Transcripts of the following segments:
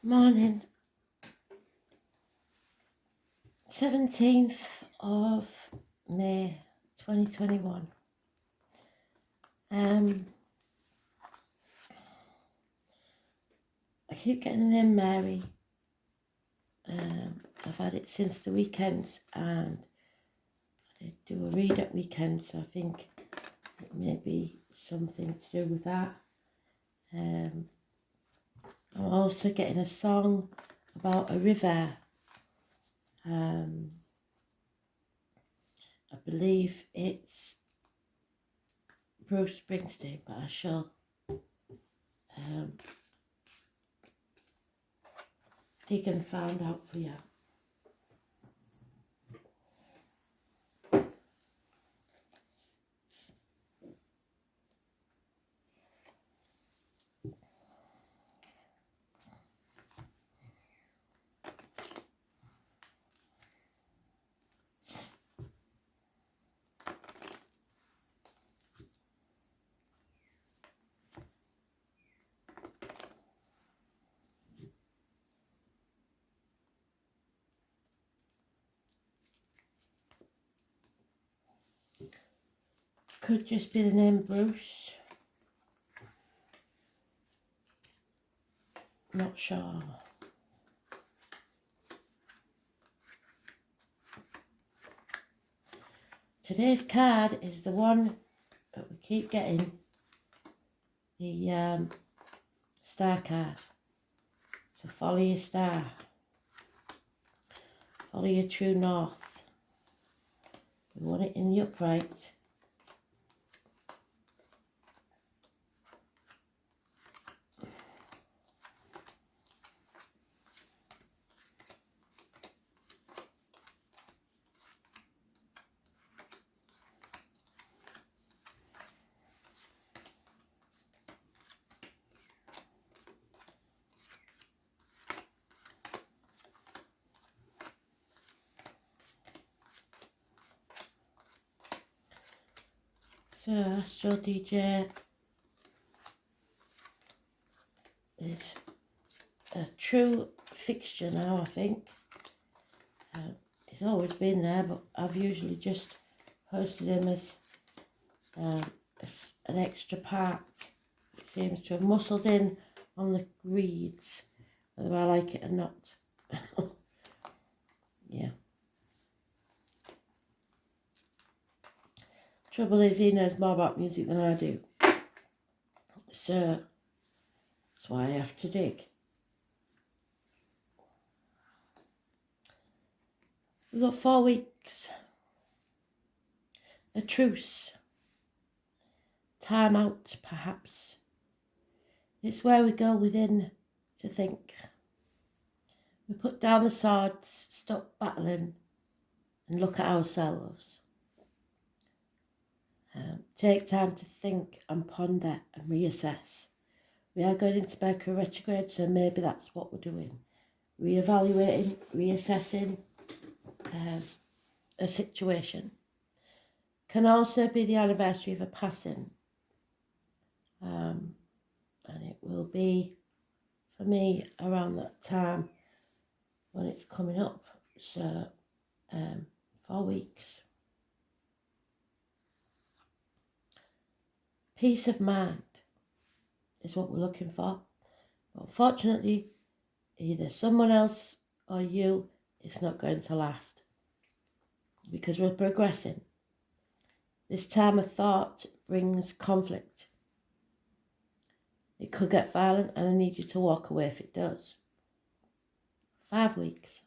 Morning, 17th of May 2021. I keep getting the name Mary. I've had it since the weekends, and I did do a read at weekend, so I think it may be something to do with that. I'm also getting a song about a river. I believe it's Bruce Springsteen, but I shall dig and find out for you. Could just be the name Bruce. Not sure. Today's card is the one that we keep getting, the star card. So follow your star. Follow your true north. We want it in the upright. So Astro DJ is a true fixture now, I think. It's always been there, but I've usually just posted him as an extra part. It seems to have muscled in on the reads, whether I like it or not. Yeah. Trouble is, he knows more about music than I do. So that's why I have to dig. We've got 4 weeks. A truce. Time out, perhaps. It's where we go within to think. We put down the swords, stop battling, and look at ourselves. Take time to think and ponder and reassess. We are going into Mercury retrograde, so maybe that's what we're doing. Reevaluating, reassessing a situation. Can also be the anniversary of a passing. And it will be, for me, around that time when it's coming up. So, 4 weeks. Peace of mind is what we're looking for. But unfortunately, either someone else or you, it's not going to last. Because we're progressing. This time of thought brings conflict. It could get violent, and I need you to walk away if it does. 5 weeks.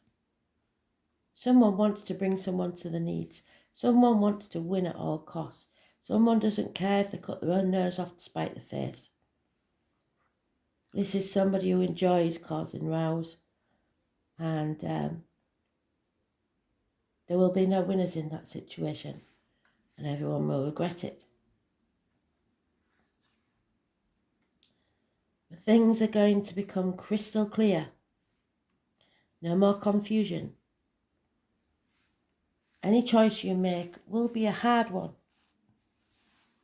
Someone wants to bring someone to the needs. Someone wants to win at all costs. Someone doesn't care if they cut their own nose off to spite the face. This is somebody who enjoys causing rows, and there will be no winners in that situation, and everyone will regret it. But things are going to become crystal clear. No more confusion. Any choice you make will be a hard one,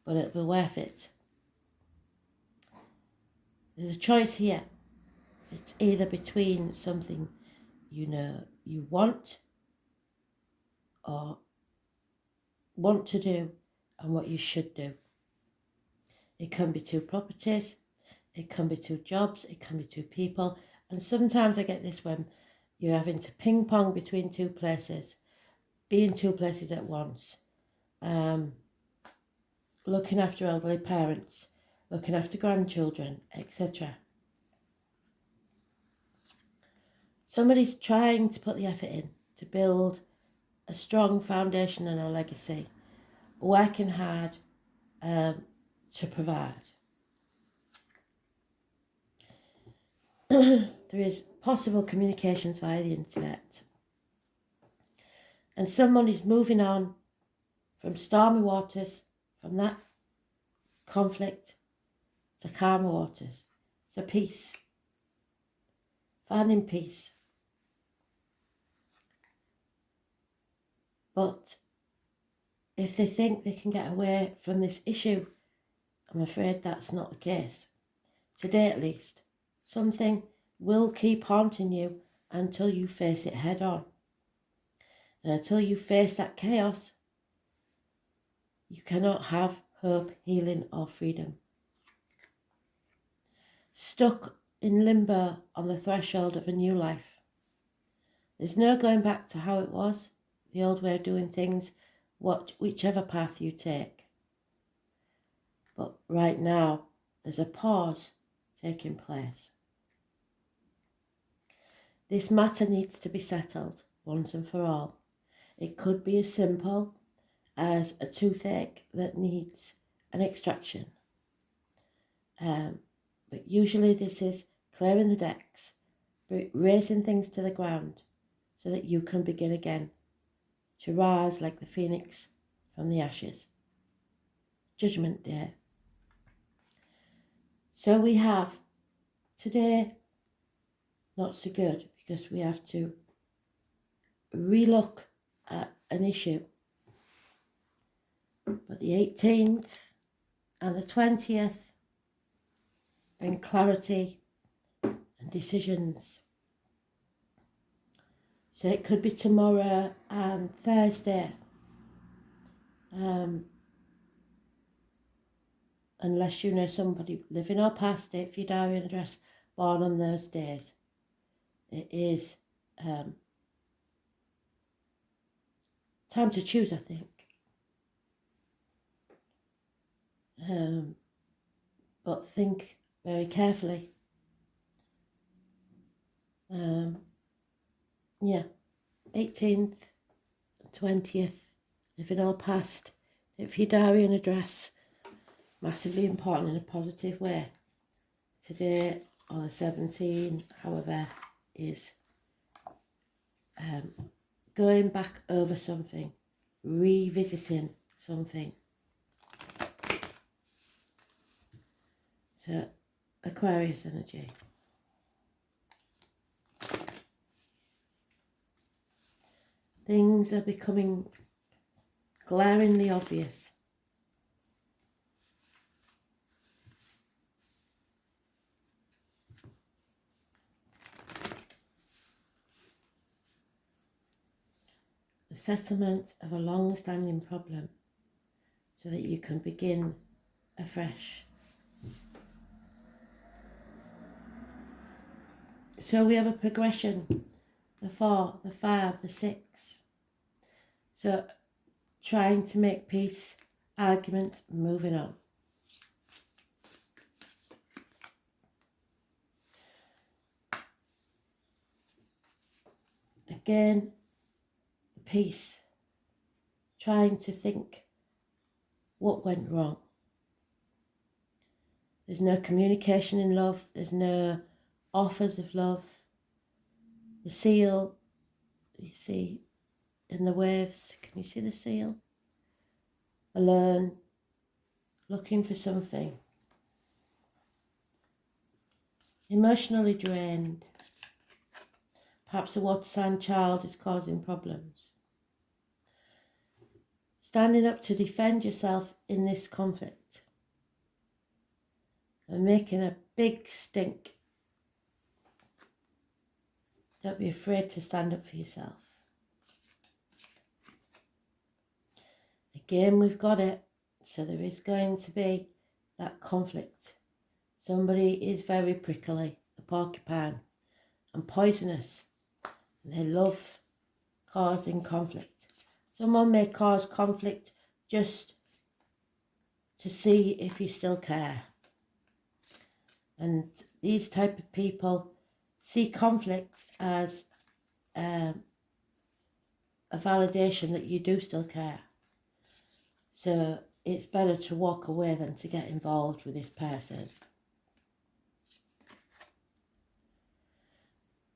but it'll be worth it. There's a choice here. It's either between something you want or want to do and what you should do. It can be two properties, it can be two jobs, it can be two people. And sometimes I get this when you're having to ping pong between two places, be in two places at once. Looking after elderly parents, looking after grandchildren, etc. Somebody's trying to put the effort in to build a strong foundation and a legacy, working hard to provide. There is possible communications via the internet. And someone is moving on from stormy waters, from that conflict, to calmer waters, to peace, finding peace. But if they think they can get away from this issue, I'm afraid that's not the case. Today at least, something will keep haunting you until you face it head on. And until you face that chaos, you cannot have hope, healing or freedom. Stuck in limbo on the threshold of a new life. There's no going back to how it was, the old way of doing things, whichever path you take. But right now, there's a pause taking place. This matter needs to be settled once and for all. It could be as simple as a toothache that needs an extraction. But usually this is clearing the decks, raising things to the ground so that you can begin again, to rise like the phoenix from the ashes. Judgment Day. So we have today not so good because we have to relook at an issue. But the 18th and the 20th bring clarity and decisions. So it could be tomorrow and Thursday. Unless you know somebody living or past it, if your diary and address born on those days. It is time to choose, I think. But think very carefully. Yeah, 18th, 20th, living or past, if your diary and address, massively important in a positive way. Today, or the 17th, however, is going back over something, revisiting something. So, Aquarius energy. Things are becoming glaringly obvious. The settlement of a long-standing problem so that you can begin afresh. So we have a progression, the 4, the 5, the 6. So trying to make peace, argument, moving on. Again, peace, trying to think what went wrong. There's no communication in love, there's no offers of love. The seal, you see in the waves, can you see the seal? Alone, looking for something. Emotionally drained. Perhaps a water sign child is causing problems. Standing up to defend yourself in this conflict. And making a big stink. Don't be afraid to stand up for yourself. Again, we've got it. So there is going to be that conflict. Somebody is very prickly, the porcupine, and poisonous. They love causing conflict. Someone may cause conflict just to see if you still care. And these type of people see conflict as a validation that you do still care. So it's better to walk away than to get involved with this person.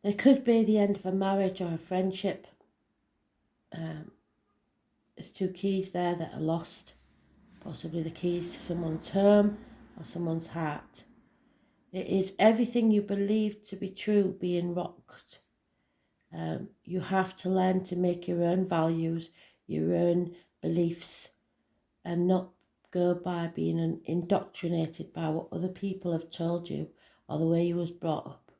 There could be the end of a marriage or a friendship. There's two keys there that are lost. Possibly the keys to someone's home or someone's heart. It is everything you believe to be true being rocked. You have to learn to make your own values, your own beliefs, and not go by being indoctrinated by what other people have told you or the way you was brought up.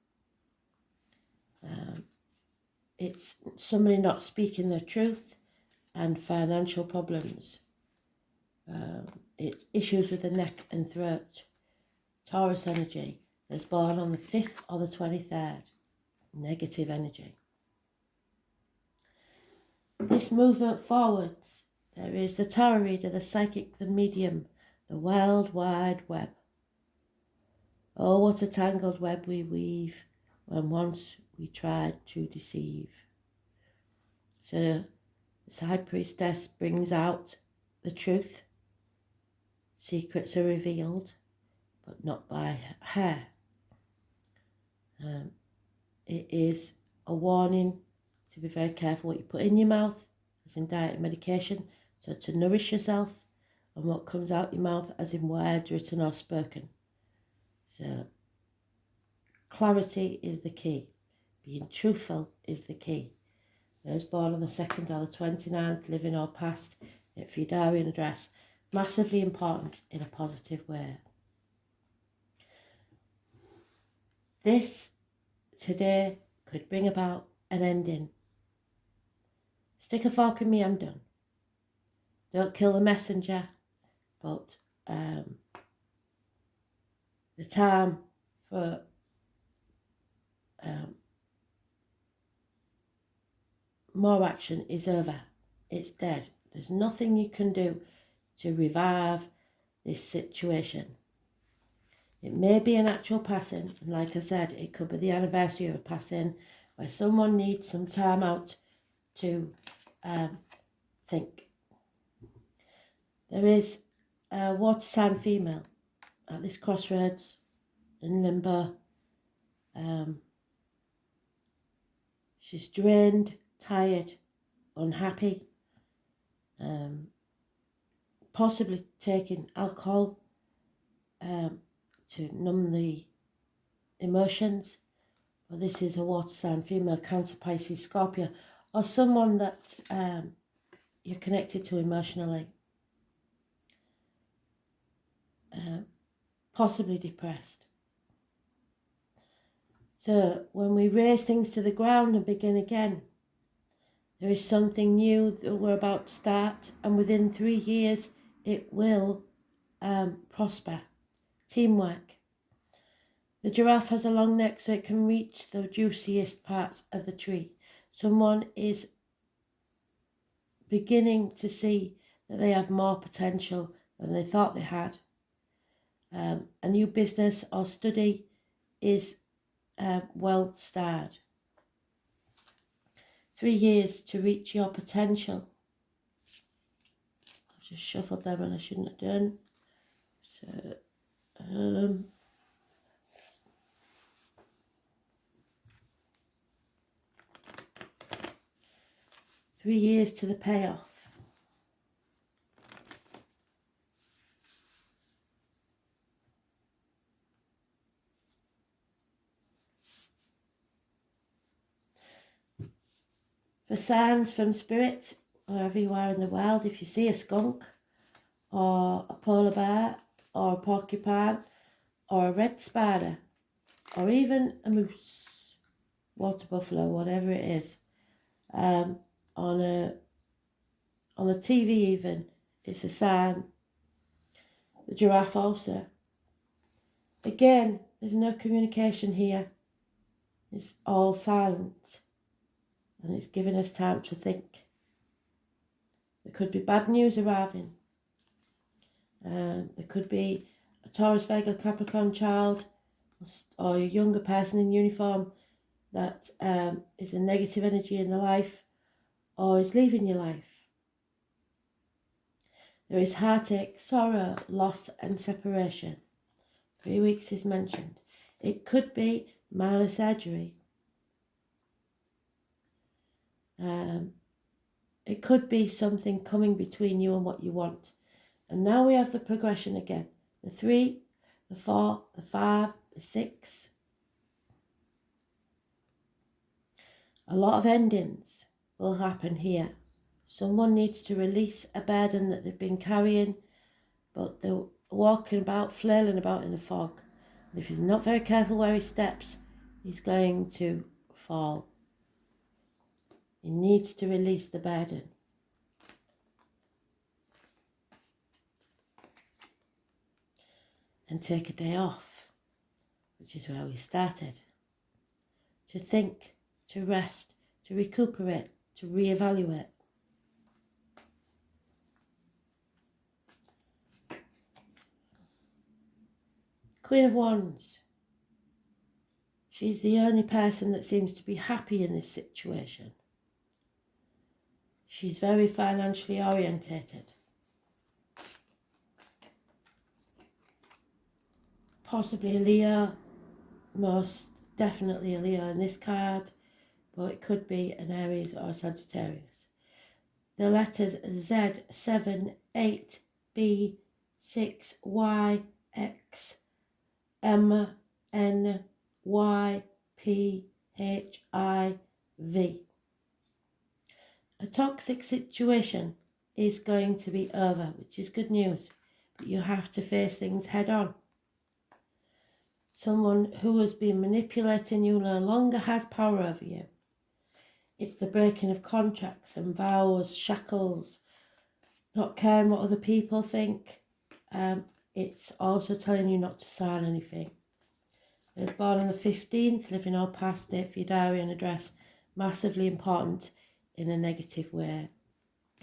It's somebody not speaking their truth and financial problems. It's issues with the neck and throat. Taurus energy is born on the 5th or the 23rd. Negative energy. This movement forwards, there is the tarot reader, the psychic, the medium, the World Wide Web. Oh, what a tangled web we weave when once we tried to deceive. So this High Priestess brings out the truth. Secrets are revealed, but not by her. It is a warning to be very careful what you put in your mouth, as in diet and medication, so to nourish yourself, and what comes out your mouth, as in words written or spoken. So clarity is the key. Being truthful is the key. Those born on the 2nd or the 29th, living or past, if your diary and address, massively important in a positive way. This today could bring about an ending. Stick a fork in me, I'm done. Don't kill the messenger, but the time for more action is over. It's dead. There's nothing you can do to revive this situation. It may be an actual passing, and like I said, it could be the anniversary of a passing where someone needs some time out to think. There is a water sign female at this crossroads in limbo. She's drained, tired, unhappy, possibly taking alcohol to numb the emotions. But this is a water sign female, Cancer, Pisces, Scorpio, or someone that you're connected to emotionally. Possibly depressed. So when we raise things to the ground and begin again, there is something new that we're about to start, and within 3 years it will prosper. Teamwork. The giraffe has a long neck so it can reach the juiciest parts of the tree. Someone is beginning to see that they have more potential than they thought they had. A new business or study is well started. 3 years to reach your potential. I've just shuffled them and I shouldn't have done. So, 3 years to the payoff. For signs from spirit, wherever you are in the world, if you see a skunk or a polar bear or a porcupine or a red spider or even a moose, water buffalo, whatever it is, on the TV even, it's a sign. The giraffe also. Again, there's no communication here. It's all silent, and it's giving us time to think. There could be bad news arriving. There could be a Taurus, Virgo, Capricorn child or a younger person in uniform that is a negative energy in their life or is leaving your life. There is heartache, sorrow, loss and separation. 3 weeks is mentioned. It could be minor surgery. It could be something coming between you and what you want. And now we have the progression again. The 3, the 4, the 5, the 6. A lot of endings will happen here. Someone needs to release a burden that they've been carrying, but they're walking about, flailing about in the fog. And if he's not very careful where he steps, he's going to fall. He needs to release the burden. And take a day off, which is where we started. To think, to rest, to recuperate, to reevaluate. Queen of Wands. She's the only person that seems to be happy in this situation. She's very financially orientated. Possibly a Leo, most definitely a Leo in this card, but it could be an Aries or a Sagittarius. The letters Z, 7, 8, B, 6, Y, X, M, N, Y, P, H, I, V. A toxic situation is going to be over, which is good news, but you have to face things head on. Someone who has been manipulating you no longer has power over you. It's the breaking of contracts and vows, shackles, not caring what other people think. It's also telling you not to sign anything. They was born on the 15th, living or past, date for your diary and address, massively important in a negative way.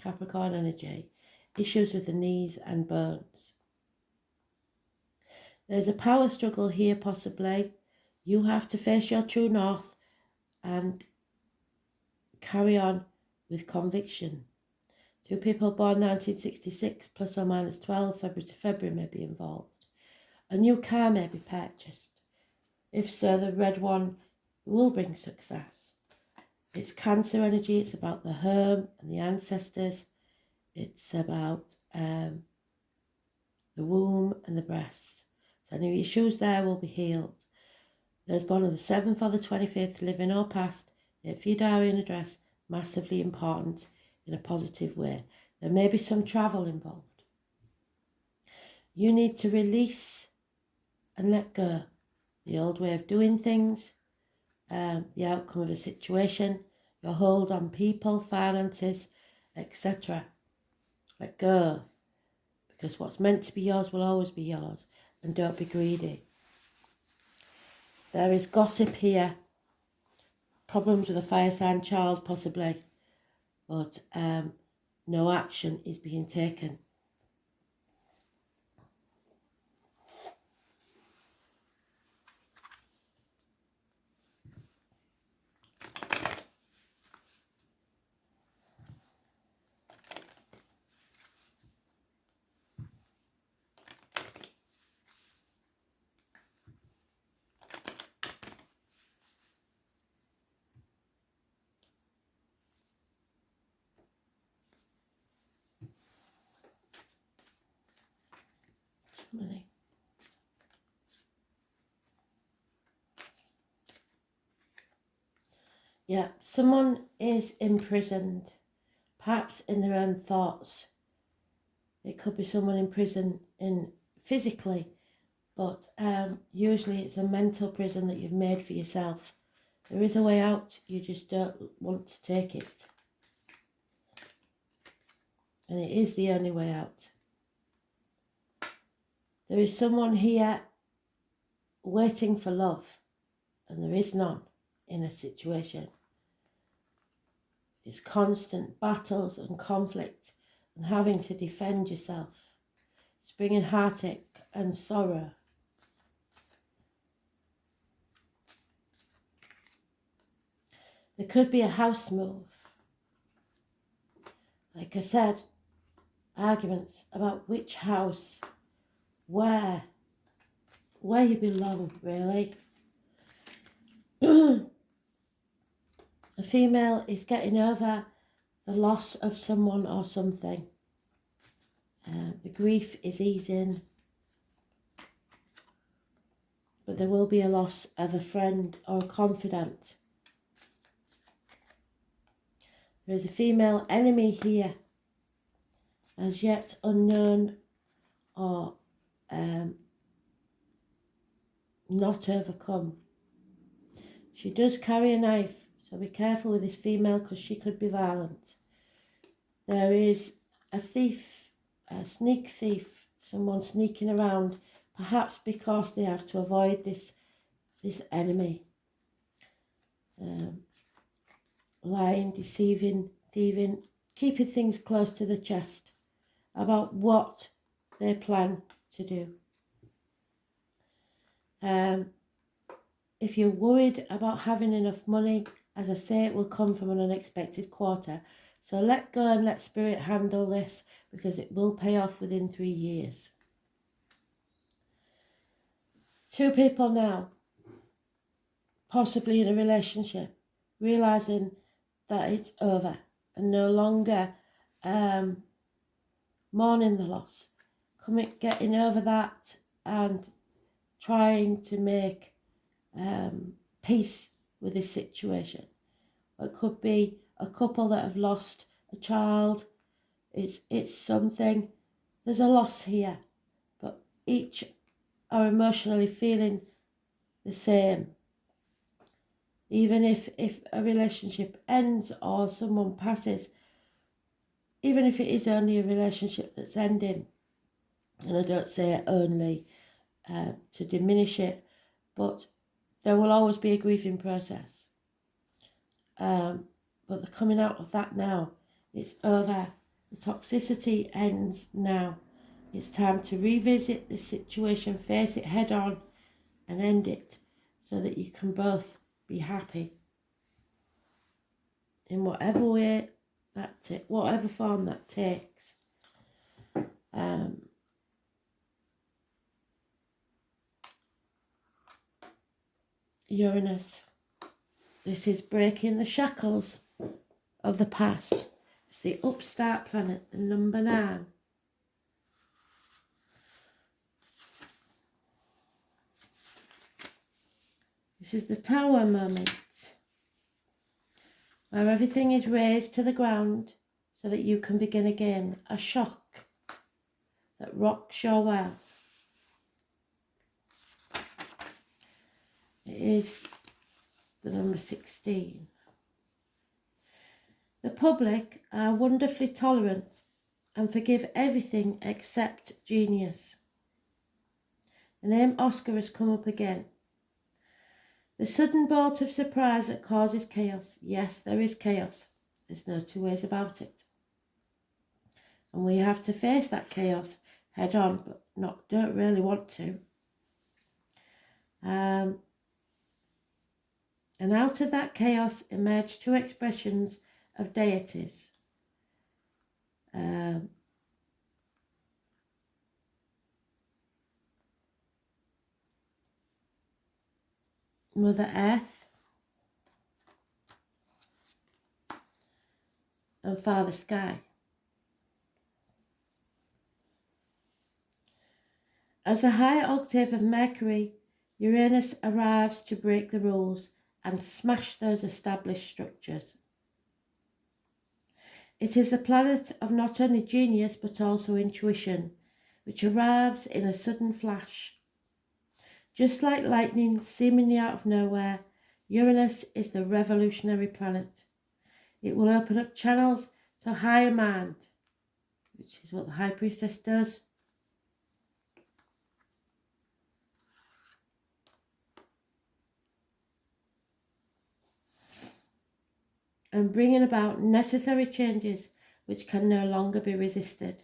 Capricorn energy, issues with the knees and bones. There's a power struggle here possibly. You have to face your true north and carry on with conviction. 2 people born 1966 plus or minus 12, February to February may be involved. A new car may be purchased. If so, the red one will bring success. It's Cancer energy. It's about the home and the ancestors. It's about the womb and the breasts. So any issues there will be healed. There's born on the 7th or the 25th, living or past, if your diary and address, massively important in a positive way. There may be some travel involved. You need to release and let go the old way of doing things, the outcome of a situation, your hold on people, finances, etc. Let go, because what's meant to be yours will always be yours, and don't be greedy. There is gossip here, problems with a fire sign child possibly, but no action is being taken. Money. Yeah, someone is imprisoned, perhaps in their own thoughts. It could be someone in prison physically, but usually it's a mental prison that you've made for yourself. There is a way out, you just don't want to take it. And it is the only way out. There is someone here waiting for love, and there is none in a situation. It's constant battles and conflict and having to defend yourself. It's bringing heartache and sorrow. There could be a house move. Like I said, arguments about which house, where you belong, really. A female is getting over the loss of someone or something. The grief is easing, but there will be a loss of a friend or a confidant. There is a female enemy here, as yet unknown or not overcome. She does carry a knife, so be careful with this female because she could be violent. There is a thief, a sneak thief, someone sneaking around, perhaps because they have to avoid this enemy. Lying, deceiving, thieving, keeping things close to the chest about what they plan to do. If you're worried about having enough money, as I say, it will come from an unexpected quarter. So let go and let spirit handle this, because it will pay off within 3 years. 2 people now, possibly in a relationship, realising that it's over and no longer mourning the loss, getting over that and trying to make peace with this situation. It could be a couple that have lost a child. It's something. There's a loss here, but each are emotionally feeling the same. Even if a relationship ends or someone passes, even if it is only a relationship that's ending, and I don't say it only to diminish it, but there will always be a grieving process. But they're coming out of that now. It's over. The toxicity ends now. It's time to revisit the situation, face it head on and end it so that you can both be happy in whatever way whatever form that takes. Uranus. This is breaking the shackles of the past. It's the upstart planet, the number 9. This is the Tower moment, where everything is raised to the ground so that you can begin again. A shock that rocks your world. It is the number 16. The public are wonderfully tolerant and forgive everything except genius. The name Oscar has come up again. The sudden bolt of surprise that causes chaos. Yes, there is chaos. There's no 2 ways about it. And we have to face that chaos head on, but don't really want to. And out of that chaos emerge 2 expressions of deities. Mother Earth and Father Sky. As a high octave of Mercury, Uranus arrives to break the rules and smash those established structures. It is the planet of not only genius but also intuition, which arrives in a sudden flash. Just like lightning seemingly out of nowhere, Uranus is the revolutionary planet. It will open up channels to higher mind, which is what the High Priestess does. And bringing about necessary changes which can no longer be resisted.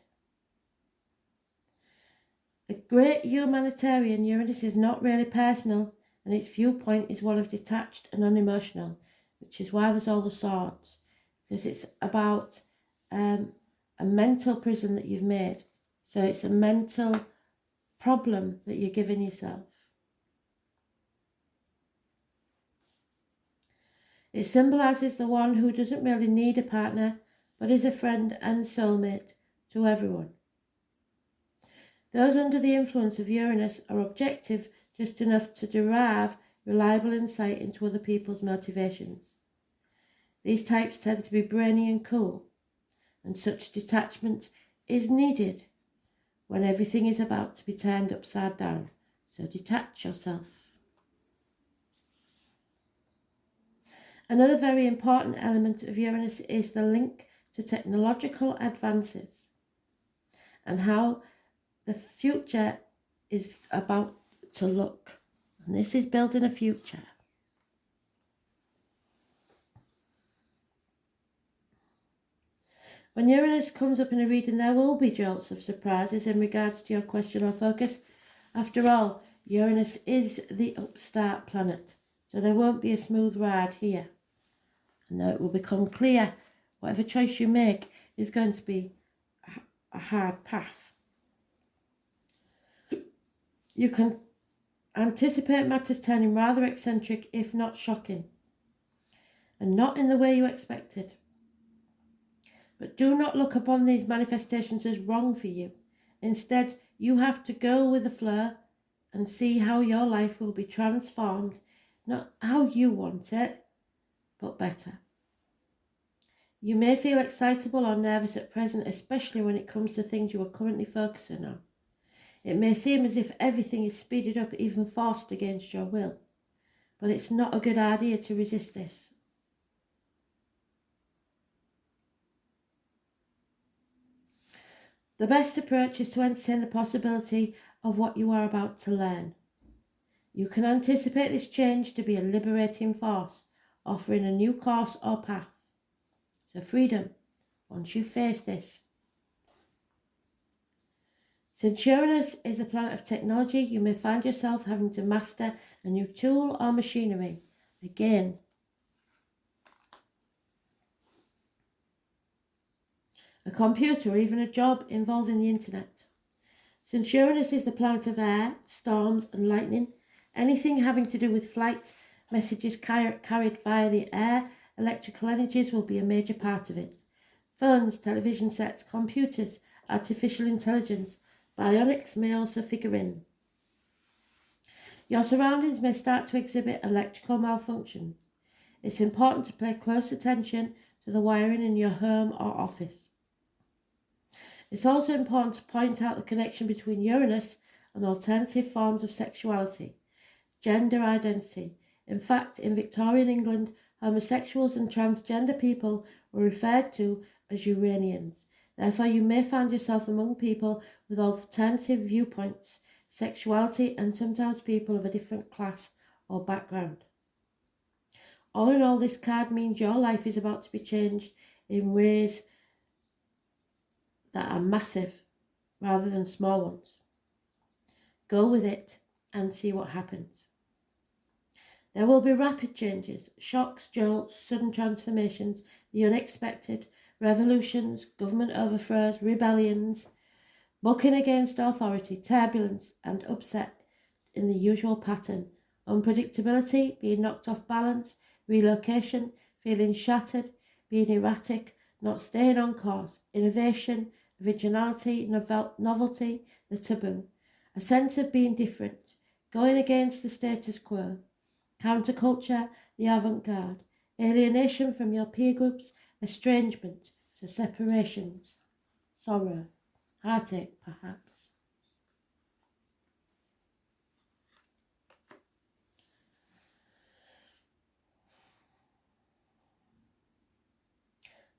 A great humanitarian, Uranus is not really personal, and its viewpoint is one of detached and unemotional, which is why there's all the swords, because it's about a mental prison that you've made. So it's a mental problem that you're giving yourself. It symbolises the one who doesn't really need a partner, but is a friend and soulmate to everyone. Those under the influence of Uranus are objective just enough to derive reliable insight into other people's motivations. These types tend to be brainy and cool, and such detachment is needed when everything is about to be turned upside down. So detach yourself. Another very important element of Uranus is the link to technological advances and how the future is about to look. And this is building a future. When Uranus comes up in a reading, there will be jolts of surprises in regards to your question or focus. After all, Uranus is the upstart planet, so there won't be a smooth ride here. And though it will become clear, whatever choice you make is going to be a hard path. You can anticipate matters turning rather eccentric, if not shocking, and not in the way you expected. But do not look upon these manifestations as wrong for you. Instead, you have to go with the flow and see how your life will be transformed, not how you want it, but better. You may feel excitable or nervous at present, especially when it comes to things you are currently focusing on. It may seem as if everything is speeded up, even forced against your will, but it's not a good idea to resist this. The best approach is to entertain the possibility of what you are about to learn. You can anticipate this change to be a liberating force, offering a new course or path. So freedom, once you face this. Since Uranus is a planet of technology, you may find yourself having to master a new tool or machinery. Again, a computer or even a job involving the internet. Since Uranus is the planet of air, storms and lightning, anything having to do with flight, messages carried via the air, electrical energies will be a major part of it. Phones, television sets, computers, artificial intelligence, bionics may also figure in. Your surroundings may start to exhibit electrical malfunctions. It's important to pay close attention to the wiring in your home or office. It's also important to point out the connection between Uranus and alternative forms of sexuality, gender identity. In fact, in Victorian England, homosexuals and transgender people were referred to as Uranians. Therefore, you may find yourself among people with alternative viewpoints, sexuality, and sometimes people of a different class or background. All in all, this card means your life is about to be changed in ways that are massive rather than small ones. Go with it and see what happens. There will be rapid changes, shocks, jolts, sudden transformations, the unexpected, revolutions, government overthrows, rebellions, bucking against authority, turbulence and upset in the usual pattern, unpredictability, being knocked off balance, relocation, feeling shattered, being erratic, not staying on course, innovation, originality, novelty, the taboo, a sense of being different, going against the status quo, counterculture, the avant-garde, alienation from your peer groups, estrangement, so separations, sorrow, heartache perhaps.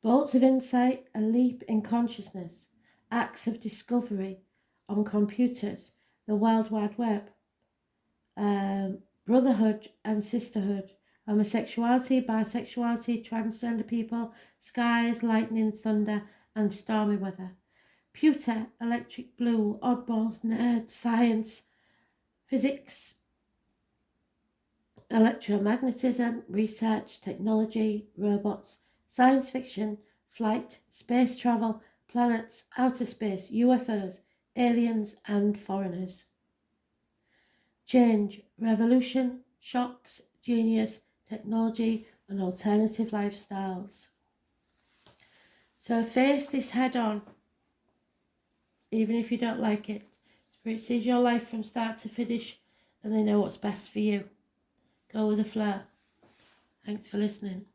Bolts of insight, a leap in consciousness, acts of discovery on computers, the World Wide Web, brotherhood and sisterhood, homosexuality, bisexuality, transgender people, skies, lightning, thunder, and stormy weather. Pewter, electric blue, oddballs, nerd, science, physics, electromagnetism, research, technology, robots, science fiction, flight, space travel, planets, outer space, UFOs, aliens, and foreigners. Change, revolution, shocks, genius, technology, and alternative lifestyles. So face this head on, even if you don't like it. Spirit sees your life from start to finish, and they know what's best for you. Go with the flow. Thanks for listening.